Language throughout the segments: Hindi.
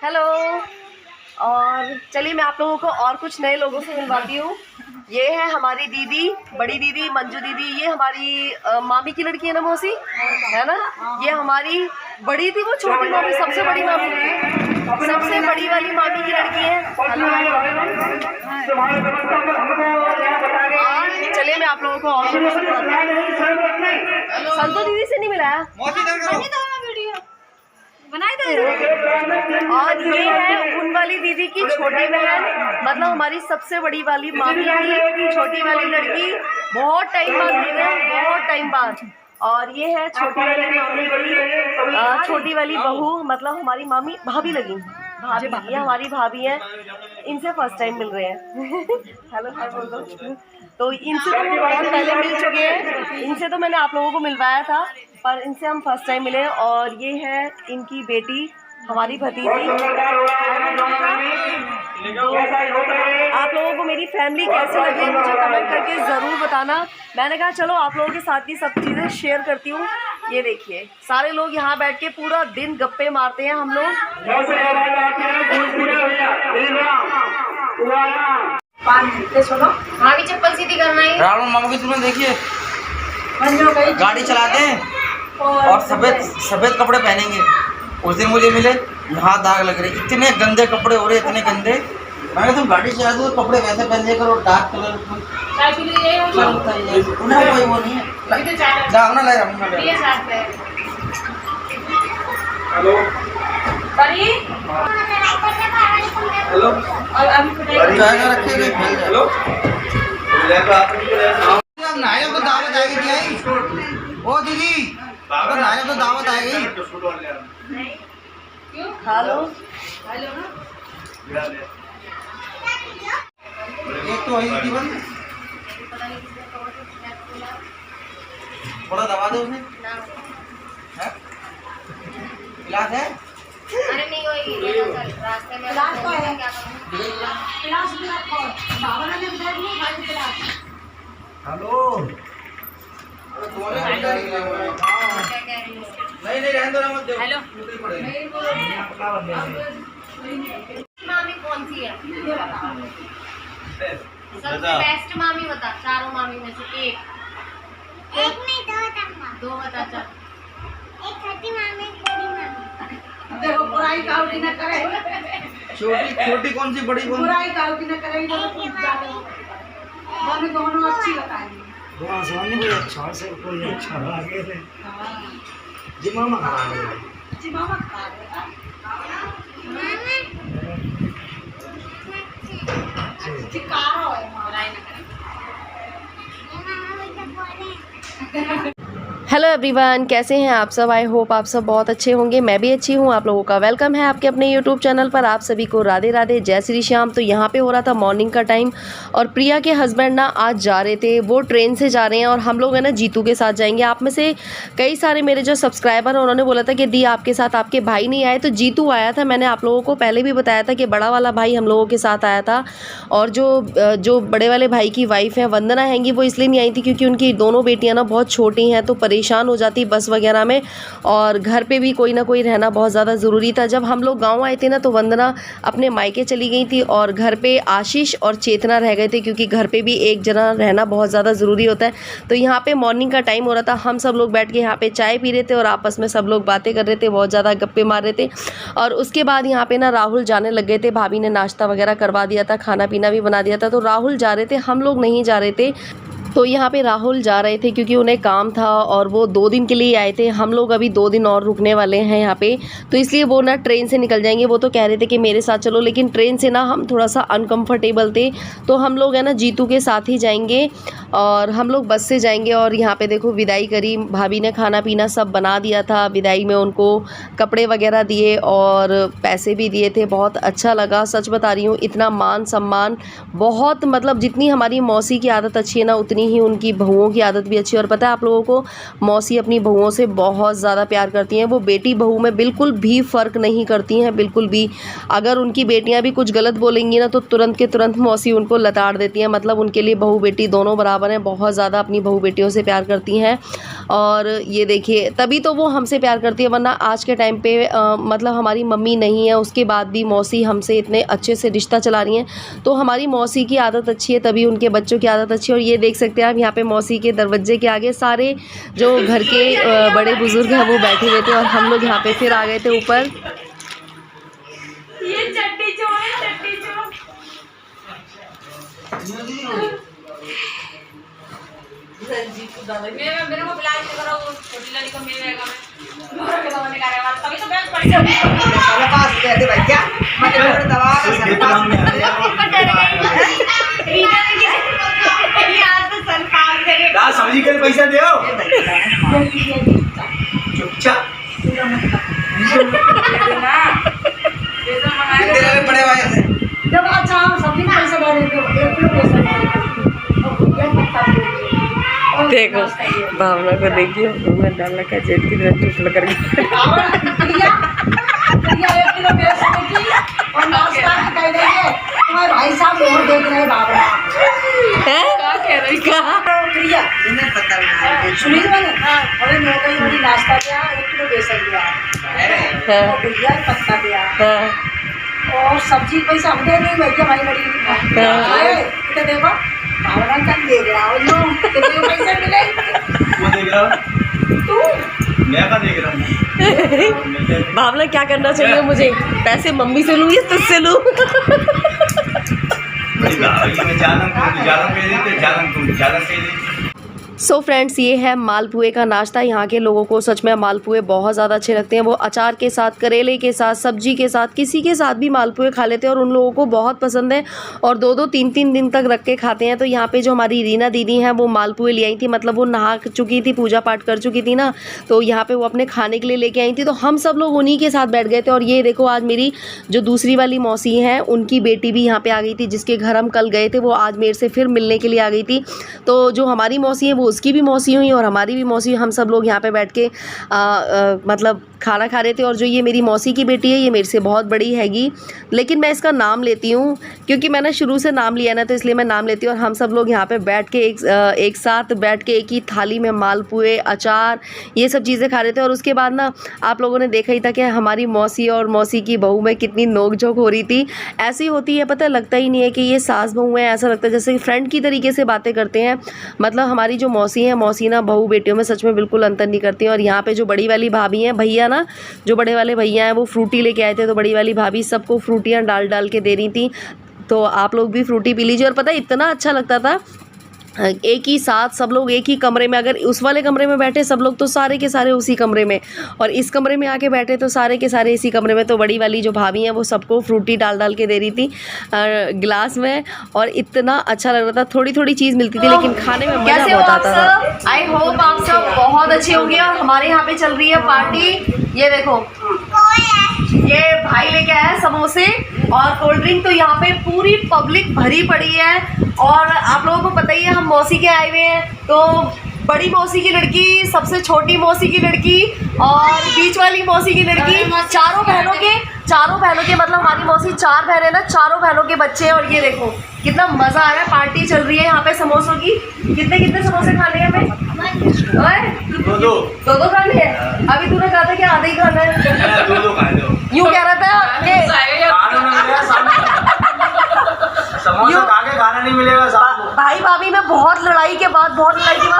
हेलो। और चलिए मैं आप लोगों को और कुछ नए लोगों से मिलवाती हूँ। ये है हमारी दीदी, बड़ी दीदी मंजू दीदी। ये हमारी मामी की लड़की है ना मौसी, है ना। ये हमारी बड़ी थी, वो छोटी मामी, सबसे बड़ी मामी थी, सबसे बड़ी वाली मामी की लड़की है। और चलिए मैं आप लोगों को और संतो दीदी से नहीं मिलाया। और ये है उन वाली दीदी की छोटी बहन, मतलब हमारी सबसे बड़ी वाली मामी की छोटी वाली लड़की। बहुत टाइम बाद मिल रहे हैं, बहुत टाइम बाद। और ये है छोटी वाली मामी की छोटी वाली बहू, मतलब हमारी मामी भाभी लगी, भाभी, ये हमारी भाभी है। इनसे फर्स्ट टाइम मिल रहे हैं। हेलो हाय बोल दो। तो इनसे तो हम बहुत पहले मिल चुके हैं, इनसे तो मैंने आप लोगों को मिलवाया था, पर इनसे हम फर्स्ट टाइम मिले। और ये है इनकी बेटी, हमारी भतीजी। तो आप लोगों को मेरी फैमिली कैसी लगी मुझे कमेंट करके ज़रूर बताना। मैंने कहा चलो आप लोगों के साथ ही सब चीज़ें शेयर करती हूँ। ये देखिए सारे लोग यहाँ बैठ के पूरा दिन गप्पे मारते हैं हम लोग। भाभी चप्पल सीधी करना है। राहुल मामा की तुमने देखिए गाड़ी चलाते हैं और सफेद कपड़े पहनेंगे। उस दिन मुझे मिले, यहाँ दाग लग रहे, इतने गंदे कपड़े हो रहे, इतने गंदे। मैं तुम गाड़ी चला दो कपड़े वैसे पहन लिया करो, डार्क कलर उन्हें कोई वो नहीं है। जाओ ना, ले हेलो हेलो हेलो नाया को दावत आएगी क्या? ओ दीदी अगर नाया को दावत आएगी खा लो। एक तो वही जीवन थोड़ा दबा दो उसे। इलाज है? अरे नहीं होगी, रास्ते में इलाज तो है। क्या इलाज भी रखो, बाबा ने बताया नहीं खाली इलाज। हेलो नहीं रहने दो ना, मत दो। हेलो मामी कौन सी है सबसे बेस्ट मामी? बता, चारों मामी में से एक नहीं, दो बता। चल एक छोटी मामी, बड़ी मामी। देखो बुराई काउटी न करे। छोटी कौन सी, बड़ी कौन? बुराई काउटी न करे, दोनों अच्छी बताएंगे। कोई अच्छा से कोई अच्छा आगे से जी मामा खा रहे, जी मामा खा रहे। हेलो एवरीवन, कैसे हैं आप सब? आई होप आप सब बहुत अच्छे होंगे। मैं भी अच्छी हूँ। आप लोगों का वेलकम है आपके अपने यूट्यूब चैनल पर। आप सभी को राधे राधे, जय श्री श्याम। तो यहाँ पे हो रहा था मॉर्निंग का टाइम और प्रिया के हस्बैंड ना आज जा रहे थे, वो ट्रेन से जा रहे हैं और हम लोग है ना जीतू के साथ जाएंगे। आप में से कई सारे मेरे जो सब्सक्राइबर हैं उन्होंने बोला था कि दी आपके साथ आपके भाई नहीं आए, तो जीतू आया था। मैंने आप लोगों को पहले भी बताया था कि बड़ा वाला भाई हम लोगों के साथ आया था, और जो बड़े वाले भाई की वाइफ है वंदना हैंगी, वो इसलिए नहीं आई थी क्योंकि उनकी दोनों बेटियाँ ना बहुत छोटी हैं, तो परेशान हो जाती बस वगैरह में, और घर पे भी कोई ना कोई रहना बहुत ज़्यादा ज़रूरी था। जब हम लोग गांव आए थे ना तो वंदना अपने मायके चली गई थी और घर पे आशीष और चेतना रह गए थे, क्योंकि घर पे भी एक जना रहना बहुत ज़्यादा ज़रूरी होता है। तो यहाँ पे मॉर्निंग का टाइम हो रहा था, हम सब लोग बैठ के यहाँ पे चाय पी रहे थे और आपस में सब लोग बातें कर रहे थे, बहुत ज़्यादा गप्पे मार रहे थे। और उसके बाद यहाँ पे ना राहुल जाने लग गए थे, भाभी ने नाश्ता वगैरह करवा दिया था, खाना पीना भी बना दिया था, तो राहुल जा रहे थे, हम लोग नहीं जा रहे थे। तो यहाँ पे राहुल जा रहे थे क्योंकि उन्हें काम था और वो 2 दिन के लिए आए थे। हम लोग अभी 2 दिन और रुकने वाले हैं यहाँ पे, तो इसलिए वो ना ट्रेन से निकल जाएंगे। वो तो कह रहे थे कि मेरे साथ चलो, लेकिन ट्रेन से ना हम थोड़ा सा अनकंफर्टेबल थे, तो हम लोग है ना जीतू के साथ ही जाएंगे और हम लोग बस से जाएंगे। और यहाँ पे देखो विदाई करी, भाभी ने खाना पीना सब बना दिया था, विदाई में उनको कपड़े वगैरह दिए और पैसे भी दिए थे। बहुत अच्छा लगा, सच बता रही हूँ, इतना मान सम्मान बहुत, मतलब जितनी हमारी मौसी की आदत अच्छी है ना उतनी उतनी ही उनकी बहुओं की आदत भी अच्छी है। और पता है आप लोगों को, मौसी अपनी बहुओं से बहुत ज़्यादा प्यार करती हैं। वो बेटी बहू में बिल्कुल भी फ़र्क नहीं करती हैं, बिल्कुल भी। अगर उनकी बेटियां भी कुछ गलत बोलेंगी ना तो तुरंत के तुरंत मौसी उनको लताड़ देती हैं। मतलब उनके लिए बहू बेटी दोनों बराबर हैं, बहुत ज़्यादा अपनी बहू बेटियों से प्यार करती हैं। और ये देखिए, तभी तो वो हमसे प्यार करती है, वरना आज के टाइम पे मतलब हमारी मम्मी नहीं है, उसके बाद भी मौसी हमसे इतने अच्छे से रिश्ता चला रही हैं। तो हमारी मौसी की आदत अच्छी है, तभी उनके बच्चों की आदत अच्छी है। और ये देख सकते हैं आप, यहाँ पे मौसी के दरवाजे के आगे सारे जो घर के बड़े बुजुर्ग हैं वो बैठे हुए थे, और हम लोग यहाँ पे फिर आ गए थे ऊपर। ये चट्टी चोर है, चट्टी चोर। मेरे को ब्लाउज करो, छोटी लड़की को मेरे रहेगा, मैं के दवाने का रहेगा, तभी तो बैग पड़ गया। साला पास दे दे भाई, क्या मतलब दवा का सर पास दा सब्जी के पैसा दे चुपचाप बड़े भाई से जब अच्छा हम सब्जी में पैसा डाल देते हो, 1 किलो पैसा देखो भावना को देखिए, मैं डाल रखा जेट की तरह चुटल करके। 1 किलो पैसा देगी और नाश्ता कह देंगे तुम्हारे भाई साहब और देख रहे बाबा हैं क्या कह रही का प्रिया इन्हें पता नहीं सुनील मैंने अरे नौकरी वाली नाश्ता दिया, 1 किलो पैसा दिया और भैया पत्ता दिया और सब्जी पैसा हम दे देंगे भैया भाई बड़ी तो देखो भावना कम देख रहा हो जो कितने पैसे मिले वो देख रहा हूँ, मैं क्या देख रहा हूँ। भावना क्या करना चाहिए मुझे? पैसे मम्मी से लूँ या तुझसे लूँ? सो फ्रेंड्स, ये है मालपुए का नाश्ता। यहाँ के लोगों को सच में मालपुए बहुत ज़्यादा अच्छे लगते हैं। वो अचार के साथ, करेले के साथ, सब्जी के साथ, किसी के साथ भी मालपुए खा लेते हैं और उन लोगों को बहुत पसंद है और 2-2 3-3 दिन तक रख के खाते हैं। तो यहाँ पे जो हमारी रीना दीदी हैं वो मालपुए ले आई थी, मतलब वो नहा चुकी थी, पूजा पाठ कर चुकी थी ना, तो यहाँ पर वो अपने खाने के लिए लेके आई थी। तो हम सब लोग उन्हीं के साथ बैठ गए थे। और ये देखो, आज मेरी जो दूसरी वाली मौसी हैं उनकी बेटी भी यहाँ पर आ गई थी, जिसके घर हम कल गए थे, वो आज मेरे से फिर मिलने के लिए आ गई थी। तो जो हमारी मौसी है वो उसकी भी मौसी हुई और हमारी भी मौसी, हम सब लोग यहाँ पे बैठ के मतलब खाना खा रहे थे। और जो ये मेरी मौसी की बेटी है, ये मेरे से बहुत बड़ी हैगी, लेकिन मैं इसका नाम लेती हूँ क्योंकि मैंने शुरू से नाम लिया ना, तो इसलिए मैं नाम लेती हूँ। और हम सब लोग यहाँ पे बैठ के एक साथ बैठ के एक ही थाली में मालपुए, अचार, ये सब चीज़ें खा रहे थे। और उसके बाद ना आप लोगों ने देखा ही था कि हमारी मौसी और मौसी की बहू में कितनी नोक झोंक हो रही थी। ऐसी होती है, पता लगता ही नहीं है कि ये सास बहू है, ऐसा लगता है जैसे फ्रेंड की तरीके से बातें करते हैं। मतलब हमारी जो मौसी है, मौसी ना बहू बेटियों में सच में बिल्कुल अंतर नहीं करती हैं। और यहाँ पे जो बड़ी वाली भाभी हैं, भैया ना, जो बड़े वाले भैया हैं वो फ्रूटी लेके आए थे, तो बड़ी वाली भाभी सबको फ्रूटियाँ डाल डाल के दे रही थी। तो आप लोग भी फ्रूटी पी लीजिए। और पता है इतना अच्छा लगता था, एक ही साथ सब लोग एक ही कमरे में, अगर उस वाले कमरे में बैठे सब लोग तो सारे के सारे उसी कमरे में, और इस कमरे में आके बैठे तो सारे के सारे इसी कमरे में। तो बड़ी वाली जो भाभी हैं वो सबको फ्रूटी डाल डाल के दे रही थी गिलास में, और इतना अच्छा लग रहा था। थोड़ी थोड़ी चीज़ मिलती थी लेकिन खाने में मज़ा बहुत आता था। आई होप आप सब बहुत अच्छे होंगे। और हमारे यहाँ पे चल रही है पार्टी। ये देखो, ये भाई लेके आया समोसे और कोल्ड ड्रिंक। तो यहाँ पे पूरी पब्लिक भरी पड़ी है। और आप लोगों को पता ही है हम मौसी के आए हुए हैं, तो बड़ी मौसी की लड़की, सबसे छोटी मौसी की लड़की और बीच वाली मौसी की लड़की, चारों बहनों के मतलब हमारी मौसी 4 बहन है ना, चारों बहनों के बच्चे हैं। और ये देखो कितना मज़ा आ रहा है, पार्टी चल रही है यहाँ पे समोसों की। कितने समोसे खाने हैं हमें? 2 खाने हैं। अभी तूने कहा था कि आधे ही खाना है, 2 खा लो। यूँ कह रहा था कि समोसा खा के खाना नहीं मिलेगा साहब। भाई भाभी में बहुत लड़ाई के बाद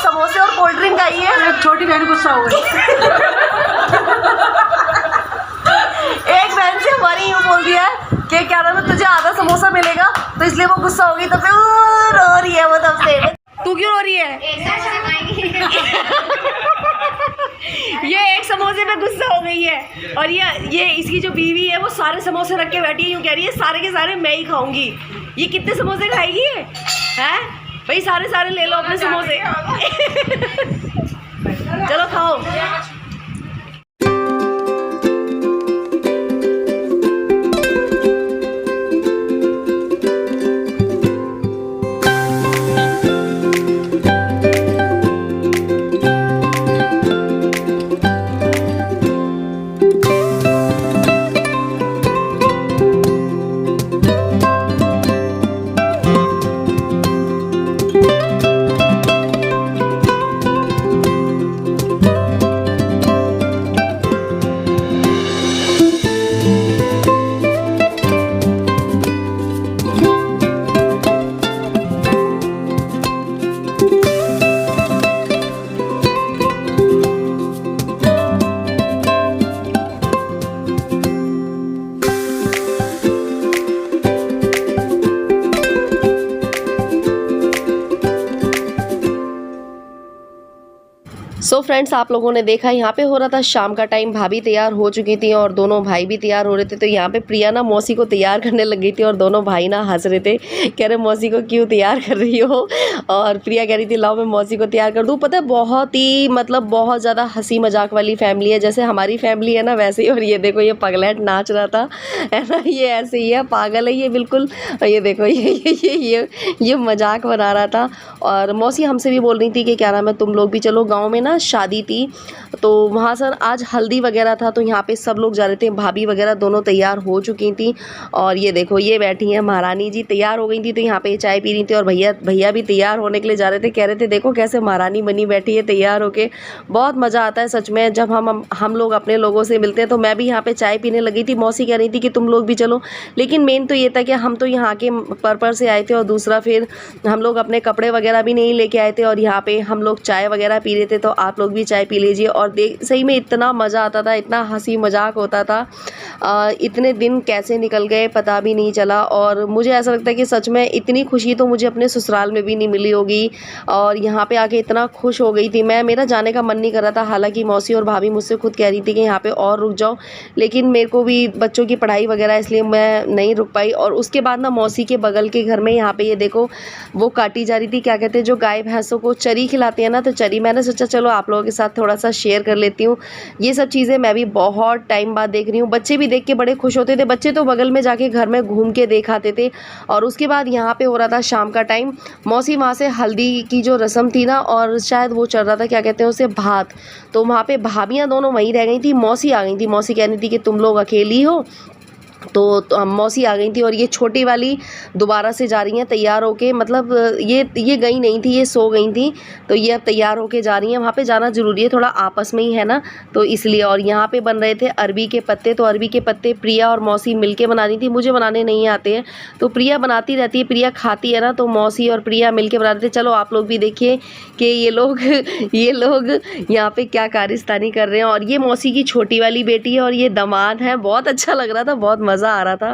समोसे और कोल्ड ड्रिंक आई है। छोटी बहन गुस्सा हो गई। एक बहन से हमारी यूँ बोल दिया है कि क्या नाम है, तुझे आधा समोसा मिलेगा, तो इसलिए वो गुस्सा हो गई। तब से रो रही है वो, तब से। तू क्यों रो रही है? ये एक समोसे में गुस्सा हो गई है। और ये इसकी जो बीवी है वो सारे समोसे रख के बैठी है, यूँ कह रही है सारे के सारे मैं ही खाऊंगी। ये कितने समोसे खाएगी ये? हैं भाई, सारे ले लो अपने समोसे। चलो खाओ। सो फ्रेंड्स, आप लोगों ने देखा यहाँ पे हो रहा था शाम का टाइम, भाभी तैयार हो चुकी थी और दोनों भाई भी तैयार हो रहे थे। तो यहाँ पे प्रिया ना मौसी को तैयार करने लग गई थी और दोनों भाई ना हंस रहे थे, कह रहे मौसी को क्यों तैयार कर रही हो। और प्रिया कह रही थी लाओ मैं मौसी को तैयार कर दूँ। पता है बहुत ही मतलब बहुत ज़्यादा हंसी मजाक वाली फैमिली है, जैसे हमारी फैमिली है ना वैसे ही। और ये देखो ये पगलेट नाच रहा था, है ना, ये ऐसे ही है, पागल है ये बिल्कुल। ये देखो ये मजाक बना रहा था। और मौसी हमसे भी बोल रही थी कि क्या नाम है, तुम लोग भी चलो। गाँव में ना शादी थी तो वहाँ सर आज हल्दी वगैरह था, तो यहाँ पे सब लोग जा रहे थे। भाभी वगैरह दोनों तैयार हो चुकी थी। और ये देखो ये बैठी हैं महारानी जी, तैयार हो गई थी तो यहाँ पे चाय पी रही थी। और भैया भी तैयार होने के लिए जा रहे थे, कह रहे थे देखो कैसे महारानी बनी बैठी है तैयार होके। बहुत मज़ा आता है सच में जब हम लोग अपने लोगों से मिलते हैं। तो मैं भी यहाँ पे चाय पीने लगी थी, मौसी कह रही थी कि तुम लोग भी चलो। लेकिन मेन तो ये था कि हम तो यहाँ के पर्पज़ से आए थे, और दूसरा फिर हम लोग अपने कपड़े वगैरह भी नहीं लेके आए थे। और यहाँ पे हम लोग चाय वगैरह पी रहे थे, तो आप लोग भी चाय पी लीजिए। और सही में इतना मज़ा आता था, इतना हंसी मजाक होता था। इतने दिन कैसे निकल गए पता भी नहीं चला। और मुझे ऐसा लगता है कि सच में इतनी खुशी तो मुझे अपने ससुराल में भी नहीं मिली होगी। और यहाँ पे आके इतना खुश हो गई थी मैं, मेरा जाने का मन नहीं कर रहा था। हालांकि मौसी और भाभी मुझसे खुद कह रही थी कि यहाँ पे और रुक जाओ, लेकिन मेरे को भी बच्चों की पढ़ाई वगैरह इसलिए मैं नहीं रुक पाई। और उसके बाद ना मौसी के बगल के घर में यहाँ पे ये देखो वो काटी जा रही थी, क्या कहते हैं जो गाय भैंसों को चरी खिलाते हैं ना, तो चरी। मैंने सोचा चलो आप लोगों के साथ थोड़ा सा शेयर कर लेती हूँ। ये सब चीज़ें मैं भी बहुत टाइम बाद देख रही हूँ। बच्चे भी देख के बड़े खुश होते थे, बच्चे तो बगल में जाके घर में घूम के देख आते थे। और उसके बाद यहाँ पे हो रहा था शाम का टाइम, मौसी वहाँ से हल्दी की जो रस्म थी ना, और शायद वो चल रहा था क्या कहते हैं उसे भात। तो वहाँ पे भाभियाँ दोनों वहीं रह गई थी, मौसी आ गई थी। मौसी कह रही थी कि तुम लोग अकेली हो, तो हम मौसी आ गई थी। और ये छोटी वाली दोबारा से जा रही हैं तैयार होके, मतलब ये गई नहीं थी, ये सो गई थी, तो ये अब तैयार होके जा रही हैं। वहाँ पे जाना ज़रूरी है, थोड़ा आपस में ही है ना, तो इसलिए। और यहाँ पे बन रहे थे अरबी के पत्ते, तो अरबी के पत्ते प्रिया और मौसी मिलके बना रही थी। मुझे बनाने नहीं आते हैं, तो प्रिया बनाती रहती है, प्रिया खाती है ना, तो मौसी और प्रिया मिलके बना रहे थे। चलो आप लोग भी देखिए कि ये लोग यहाँ पे क्या कारिस्तानी कर रहे हैं। और ये मौसी की छोटी वाली बेटी है और ये दामाद है। बहुत अच्छा लग रहा था, बहुत मज़ा आ रहा था।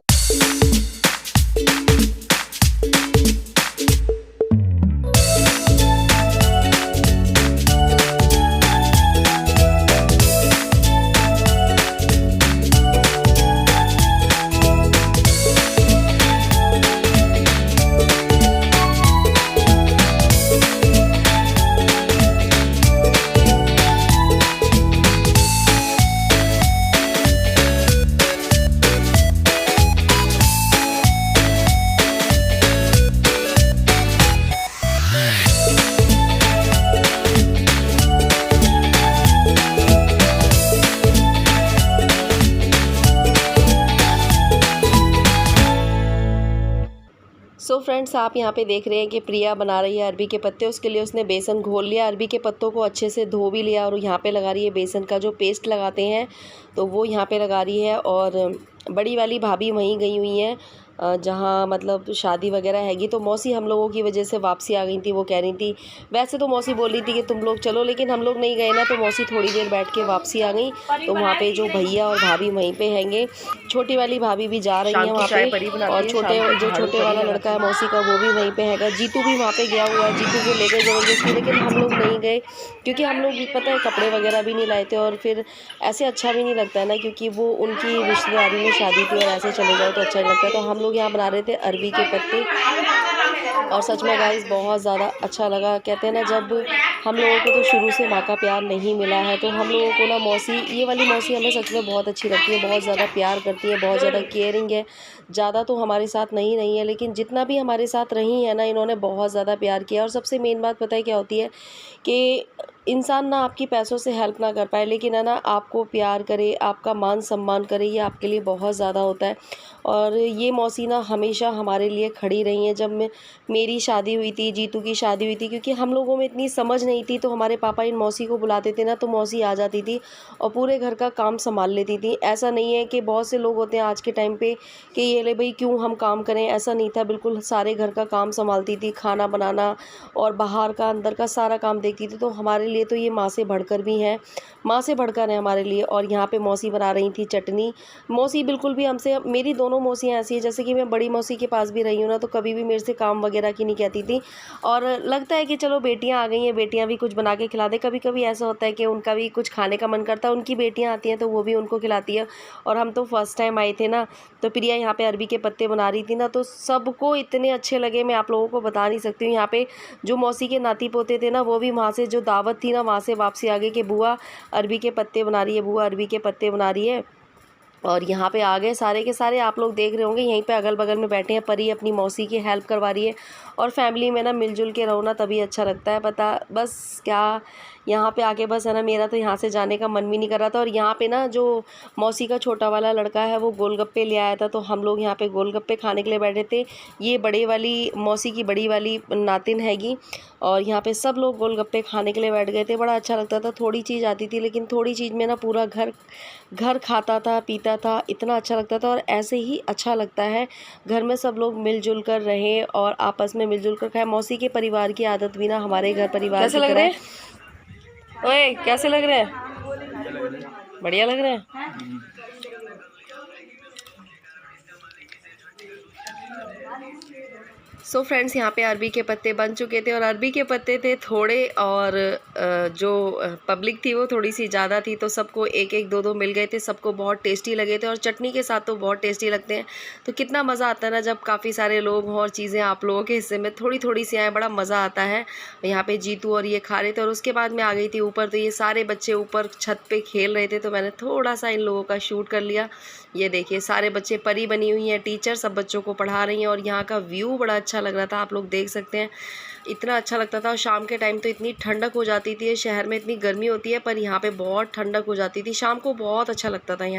सो फ्रेंड्स, आप यहाँ पे देख रहे हैं कि प्रिया बना रही है अरबी के पत्ते। उसके लिए उसने बेसन घोल लिया, अरबी के पत्तों को अच्छे से धो भी लिया, और यहाँ पे लगा रही है बेसन का जो पेस्ट लगाते हैं, तो वो यहाँ पे लगा रही है। और बड़ी वाली भाभी वहीं गई हुई हैं जहाँ मतलब शादी वगैरह हैगी। तो मौसी हम लोगों की वजह से वापसी आ गई थी। वो कह रही थी, वैसे तो मौसी बोल रही थी कि तुम लोग चलो, लेकिन हम लोग नहीं गए ना, तो मौसी थोड़ी देर बैठ के वापसी आ गई। तो वहाँ पे जो भैया और भाभी वहीं पे हैंगे, छोटी वाली भाभी भी जा रही है वहाँ पे, और छोटे वाला लड़का है मौसी का वो भी वहीं पे हैगा। जीतू भी वहाँ पे गया हुआ है, जीतू को लेकर जबरदस्ती, लेकिन हम लोग नहीं गए क्योंकि हम लोग पता है कपड़े वगैरह भी नहीं लाए थे। और फिर ऐसे अच्छा भी नहीं लगता है ना, क्योंकि वो उनकी रिश्तेदारी में शादी थी और ऐसे चले जाओ तो अच्छा नहीं लगता है। तो हम लोग यहाँ बना रहे थे अरबी के पत्ते, और सच में गाइस बहुत ज़्यादा अच्छा लगा। कहते हैं ना, जब हम लोगों को तो शुरू से माँ का प्यार नहीं मिला है, तो हम लोगों को ना मौसी, ये वाली मौसी हमें सच में बहुत अच्छी लगती है, बहुत ज़्यादा प्यार करती है, बहुत ज़्यादा केयरिंग है। ज़्यादा तो हमारे साथ नहीं है, लेकिन जितना भी हमारे साथ रही है ना, इन्होंने बहुत ज़्यादा प्यार किया। और सबसे मेन बात पता है क्या होती है कि इंसान ना आपकी पैसों से हेल्प ना कर पाए, लेकिन है ना आपको प्यार करे, आपका मान सम्मान करे, ये आपके लिए बहुत ज़्यादा होता है। और ये मौसी ना हमेशा हमारे लिए खड़ी रही हैं। जब मेरी शादी हुई थी, जीतू की शादी हुई थी, क्योंकि हम लोगों में इतनी समझ नहीं थी, तो हमारे पापा इन मौसी को बुलाते थे ना, तो मौसी आ जाती थी और पूरे घर का काम संभाल लेती थी। ऐसा नहीं है कि बहुत से लोग होते हैं आज के टाइम पे कि ये ले भाई क्यों हम काम करें, ऐसा नहीं था। बिल्कुल सारे घर का काम संभालती थी, खाना बनाना और बाहर का अंदर का सारा काम देखती थी। तो हमारे लिए तो ये माँ से बढ़कर भी हैं, माँ से बढ़कर है हमारे लिए। और यहाँ पे मौसी बना रही थी चटनी। मौसी बिल्कुल भी हमसे, मेरी दोनों मौसियाँ ऐसी है, जैसे कि मैं बड़ी मौसी के पास भी रही हूँ ना, तो कभी भी मेरे से काम वगैरह की नहीं कहती थी। और लगता है कि चलो बेटियाँ आ गई हैं, बेटियाँ बेटियां भी कुछ बना के खिला दे। कभी कभी ऐसा होता है कि उनका भी कुछ खाने का मन करता है, उनकी बेटियां आती हैं तो वो भी उनको खिलाती है। और हम तो फर्स्ट टाइम आए थे ना, तो प्रिया यहाँ पे अरबी के पत्ते बना रही थी ना, तो सबको इतने अच्छे लगे, मैं आप लोगों को बता नहीं सकती हूँ। यहाँ पे जो मौसी के नाती पोते थे ना, वो भी वहाँ से जो दावत थी ना, वहाँ से वापसी आ गए कि बुआ अरबी के पत्ते बना रही है, बुआ अरबी के पत्ते बना रही है। और यहाँ पे आ गए सारे के सारे, आप लोग देख रहे होंगे यहीं पे अगल बगल में बैठे हैं। परी अपनी मौसी की हेल्प करवा रही है। और फैमिली में ना मिलजुल के रहो ना, तभी अच्छा लगता है। पता बस क्या यहाँ पे आके बस है ना, मेरा तो यहाँ से जाने का मन भी नहीं कर रहा था। और यहाँ पे ना जो मौसी का छोटा वाला लड़का है वो गोलगप्पे ले आया था, तो हम लोग यहाँ पे गोलगप्पे खाने के लिए बैठे थे। ये बड़े वाली मौसी की बड़ी वाली नातिन हैगी, और यहाँ पे सब लोग गोलगप्पे खाने के लिए बैठ गए थे। बड़ा अच्छा लगता था। थोड़ी चीज़ आती थी, लेकिन थोड़ी चीज़ में ना पूरा घर खाता था, पीता था, इतना अच्छा लगता था। और ऐसे ही अच्छा लगता है घर में सब लोग मिलजुल कर रहें और आपस में मिलजुल कर खाएं। मौसी के परिवार की आदत भी ना हमारे घर परिवार की तरह है। ओए कैसे लग रहे हैं? बढ़िया लग रहे हैं। सो फ्रेंड्स, यहाँ पे अरबी के पत्ते बन चुके थे, और अरबी के पत्ते थे थोड़े, और जो पब्लिक थी वो थोड़ी सी ज़्यादा थी, तो सबको एक एक दो दो मिल गए थे। सबको बहुत टेस्टी लगे थे, और चटनी के साथ तो बहुत टेस्टी लगते हैं। तो कितना मज़ा आता है ना जब काफ़ी सारे लोग हों और चीज़ें आप लोगों के हिस्से में थोड़ी थोड़ी सी आए, बड़ा मज़ा आता है। यहाँ पे जीतू और ये खा रहे थे, और उसके बाद मैं आ गई थी ऊपर, तो ये सारे बच्चे ऊपर छत पे खेल रहे थे, तो मैंने थोड़ा सा इन लोगों का शूट कर लिया। ये देखिए सारे बच्चे, परी बनी हुई हैं, टीचर सब बच्चों को पढ़ा रही हैं, और यहाँ का व्यू बड़ा अच्छा लग रहा था, आप लोग देख सकते हैं। इतना अच्छा लगता था। और शाम के टाइम तो इतनी ठंडक हो जाती थी, शहर में इतनी गर्मी होती है, पर यहाँ पे बहुत ठंडक हो जाती थी शाम को, बहुत अच्छा लगता था यहाँ।